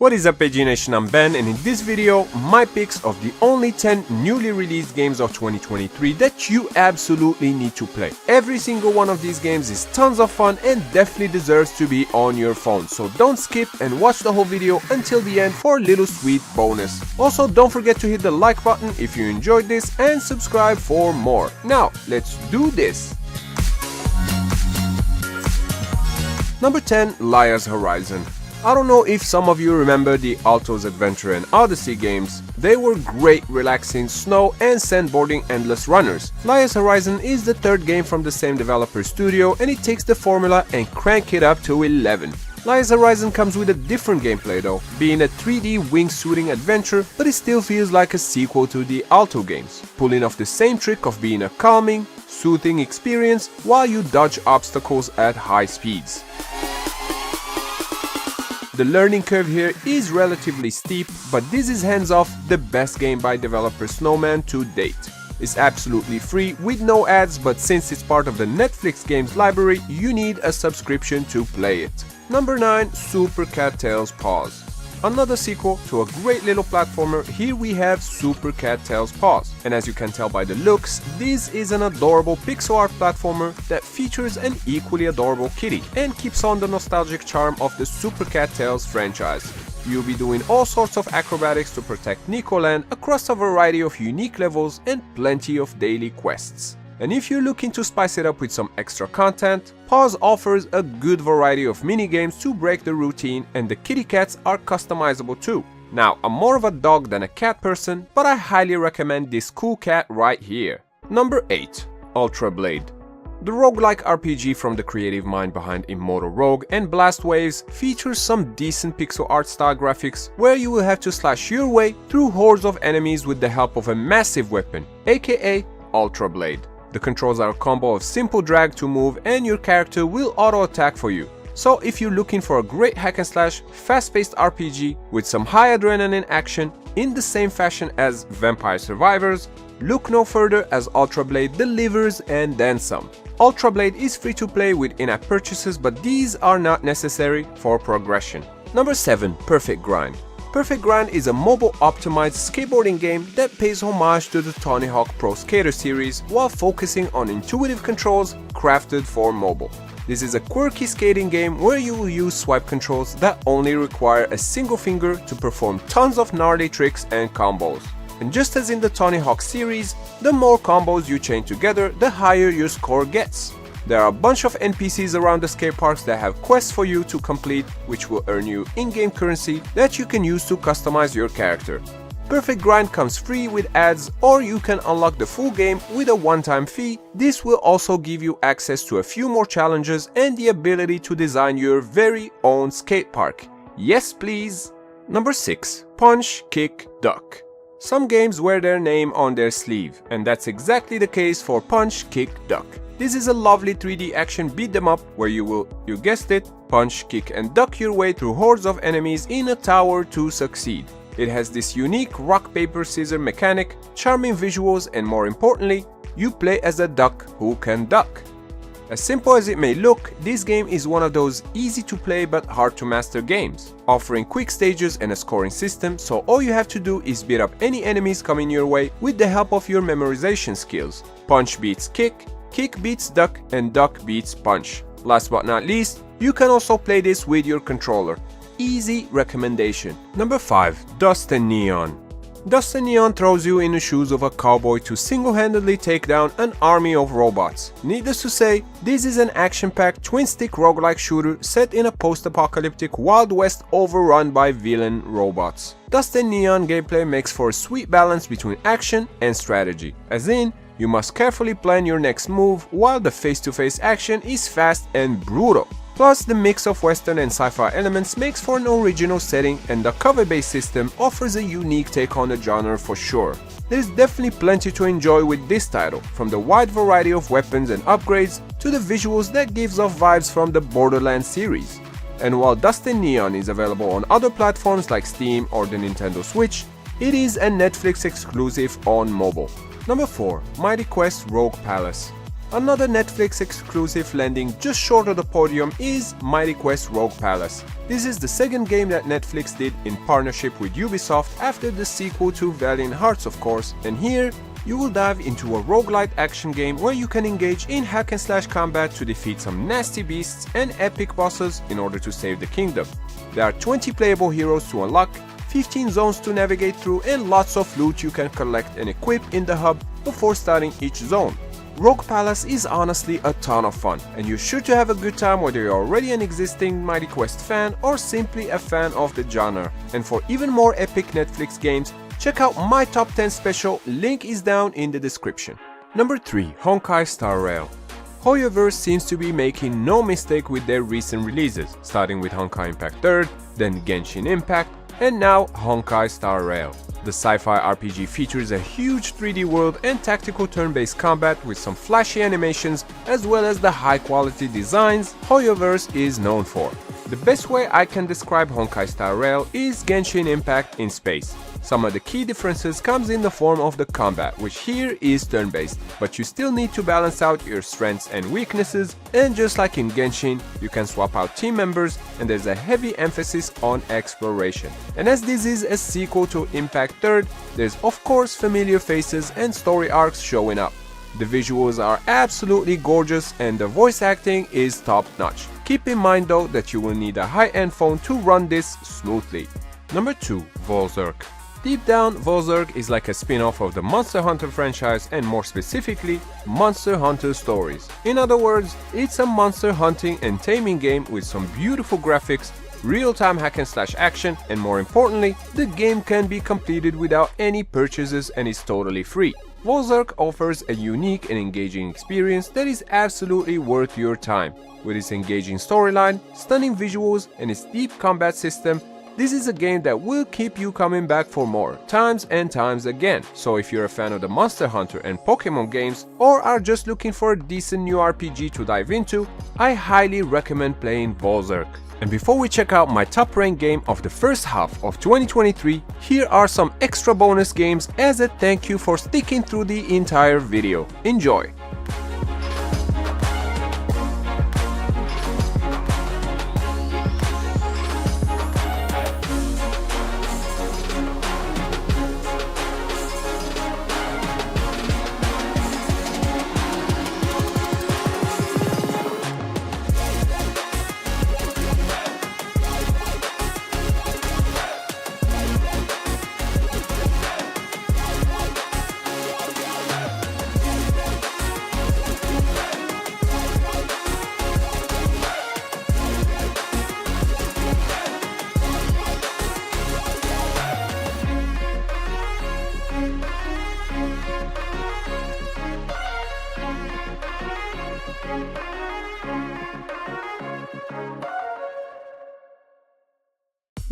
What is up, PG Nation? I'm Ben, and in this video, my picks of the only 10 newly released games of 2023 that you absolutely need to play. Every single one of these games is tons of fun and definitely deserves to be on your phone, so don't skip and watch the whole video until the end for a little sweet bonus. Also, don't forget to hit the like button if you enjoyed this and subscribe for more. Now, let's do this! Number 10, Liar's Horizon. I don't know if some of you remember the Alto's Adventure and Odyssey games. They were great relaxing snow and sandboarding endless runners. Liar's Horizon is the third game from the same developer studio, and it takes the formula and crank it up to 11. Liar's Horizon comes with a different gameplay though, being a 3D wingsuiting adventure, but it still feels like a sequel to the Alto games, pulling off the same trick of being a calming, soothing experience while you dodge obstacles at high speeds. The learning curve here is relatively steep, but this is hands off the best game by developer Snowman to date. It's absolutely free with no ads, but since it's part of the Netflix games library, you need a subscription to play it. Number 9, Super Cat Tales Pause. Another sequel to a great little platformer. Here we have Super Cat Tales Pause, and as you can tell by the looks, this is an adorable pixel art platformer that features an equally adorable kitty and keeps on the nostalgic charm of the Super Cat Tales franchise. You'll be doing all sorts of acrobatics to protect Nicoland across a variety of unique levels and plenty of daily quests. And if you're looking to spice it up with some extra content, Pause offers a good variety of minigames to break the routine, and the kitty cats are customizable too. Now, I'm more of a dog than a cat person, but I highly recommend this cool cat right here. Number 8, Ultra Blade. The roguelike RPG from the creative mind behind Immortal Rogue and Blast Waves features some decent pixel art style graphics where you will have to slash your way through hordes of enemies with the help of a massive weapon, aka Ultra Blade. The controls are a combo of simple drag to move, and your character will auto-attack for you. So if you're looking for a great hack and slash, fast-paced RPG with some high adrenaline action in the same fashion as Vampire Survivors, look no further as Ultra Blade delivers and then some. Ultra Blade is free to play with in-app purchases, but these are not necessary for progression. Number 7, Perfect Grind. Perfect Grind is a mobile-optimized skateboarding game that pays homage to the Tony Hawk Pro Skater series while focusing on intuitive controls crafted for mobile. This is a quirky skating game where you will use swipe controls that only require a single finger to perform tons of gnarly tricks and combos. And just as in the Tony Hawk series, the more combos you chain together, the higher your score gets. There are a bunch of NPCs around the skate parks that have quests for you to complete, which will earn you in-game currency that you can use to customize your character. Perfect Grind comes free with ads, or you can unlock the full game with a one-time fee. This will also give you access to a few more challenges and the ability to design your very own skate park. Yes, please! Number 6, Punch, Kick, Duck. Some games wear their name on their sleeve, and that's exactly the case for Punch, Kick, Duck. This is a lovely 3D action beat 'em up where you will, you guessed it, punch, kick and duck your way through hordes of enemies in a tower to succeed. It has this unique rock paper scissors mechanic, charming visuals, and more importantly, you play as a duck who can duck. As simple as it may look, this game is one of those easy to play but hard to master games, offering quick stages and a scoring system, so all you have to do is beat up any enemies coming your way with the help of your memorization skills. Punch beats kick, kick beats duck, and duck beats punch. Last but not least, you can also play this with your controller. Easy recommendation. Number 5, Dust and Neon. Dust and Neon throws you in the shoes of a cowboy to single-handedly take down an army of robots. Needless to say, this is an action-packed twin-stick roguelike shooter set in a post-apocalyptic Wild West overrun by villain robots. Dust and Neon gameplay makes for a sweet balance between action and strategy, as in, you must carefully plan your next move while the face-to-face action is fast and brutal. Plus, the mix of western and sci-fi elements makes for an original setting, and the cover-based system offers a unique take on the genre for sure. There's definitely plenty to enjoy with this title, from the wide variety of weapons and upgrades to the visuals that gives off vibes from the Borderlands series. And while Dust and Neon is available on other platforms like Steam or the Nintendo Switch, it is a Netflix exclusive on mobile. Number 4, Mighty Quest Rogue Palace. Another Netflix exclusive landing just short of the podium is Mighty Quest Rogue Palace. This is the second game that Netflix did in partnership with Ubisoft after the sequel to Valiant Hearts, of course, and here you will dive into a roguelite action game where you can engage in hack and slash combat to defeat some nasty beasts and epic bosses in order to save the kingdom. There are 20 playable heroes to unlock, 15 zones to navigate through, and lots of loot you can collect and equip in the hub before starting each zone. Rogue Palace is honestly a ton of fun, and you're sure to have a good time whether you're already an existing Mighty Quest fan or simply a fan of the genre. And for even more epic Netflix games, check out my top 10 special, link is down in the description. Number 3. Honkai Star Rail. Hoyoverse seems to be making no mistake with their recent releases, starting with Honkai Impact 3rd, then Genshin Impact, and now Honkai Star Rail. The sci-fi RPG features a huge 3D world and tactical turn-based combat with some flashy animations as well as the high-quality designs Hoyoverse is known for. The best way I can describe Honkai Star Rail is Genshin Impact in space. Some of the key differences comes in the form of the combat, which here is turn-based, but you still need to balance out your strengths and weaknesses, and just like in Genshin, you can swap out team members and there's a heavy emphasis on exploration. And as this is a sequel to Impact 3rd, there's of course familiar faces and story arcs showing up. The visuals are absolutely gorgeous and the voice acting is top-notch. Keep in mind though that you will need a high-end phone to run this smoothly. Number 2. Volzerk. Deep down, Volzerk is like a spin-off of the Monster Hunter franchise and more specifically, Monster Hunter Stories. In other words, it's a monster hunting and taming game with some beautiful graphics, real-time hack and slash action, and more importantly, the game can be completed without any purchases and is totally free. Volzerk offers a unique and engaging experience that is absolutely worth your time. With its engaging storyline, stunning visuals, and its deep combat system, this is a game that will keep you coming back for more, times and times again. So if you're a fan of the Monster Hunter and Pokemon games, or are just looking for a decent new RPG to dive into, I highly recommend playing Volzerk. And before we check out my top ranked game of the first half of 2023, here are some extra bonus games as a thank you for sticking through the entire video. Enjoy!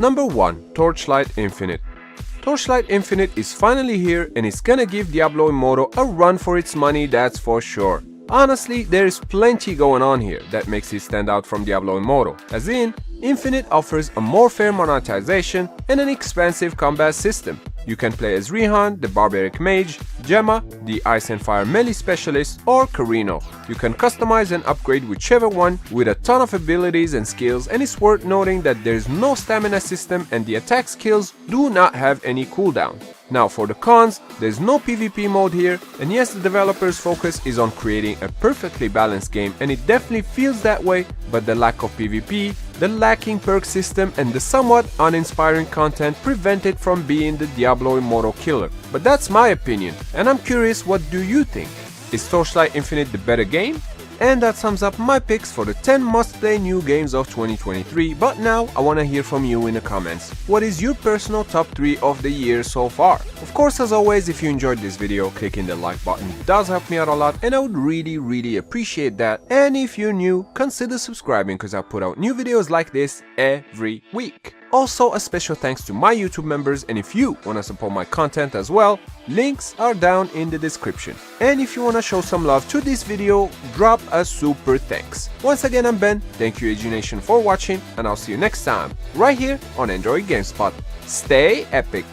Number 1. Torchlight Infinite. Torchlight Infinite is finally here and it's gonna give Diablo Immortal a run for its money, that's for sure. Honestly, there's plenty going on here that makes it stand out from Diablo Immortal, as in, Infinite offers a more fair monetization and an expansive combat system. You can play as Rihan, the Barbaric Mage, Gemma, the Ice and Fire melee specialist, or Carino. You can customize and upgrade whichever one with a ton of abilities and skills, and it's worth noting that there's no stamina system and the attack skills do not have any cooldown. Now for the cons, there's no PvP mode here, and yes, the developers' focus is on creating a perfectly balanced game and it definitely feels that way, but the lack of PvP, the lacking perk system and the somewhat uninspiring content prevent it from being the Diablo Immortal killer. But that's my opinion, and I'm curious, what do you think? Is Torchlight Infinite the better game? And that sums up my picks for the 10 must-play new games of 2023, but now I wanna hear from you in the comments. What is your personal top 3 of the year so far? Of course, as always, if you enjoyed this video, clicking the like button does help me out a lot and I would really appreciate that. And if you're new, consider subscribing because I put out new videos like this every week. Also, a special thanks to my YouTube members, and if you want to support my content as well, links are down in the description. And if you want to show some love to this video, drop a super thanks. Once again, I'm Ben, thank you AG Nation for watching, and I'll see you next time, right here on Android Gamespot. Stay epic!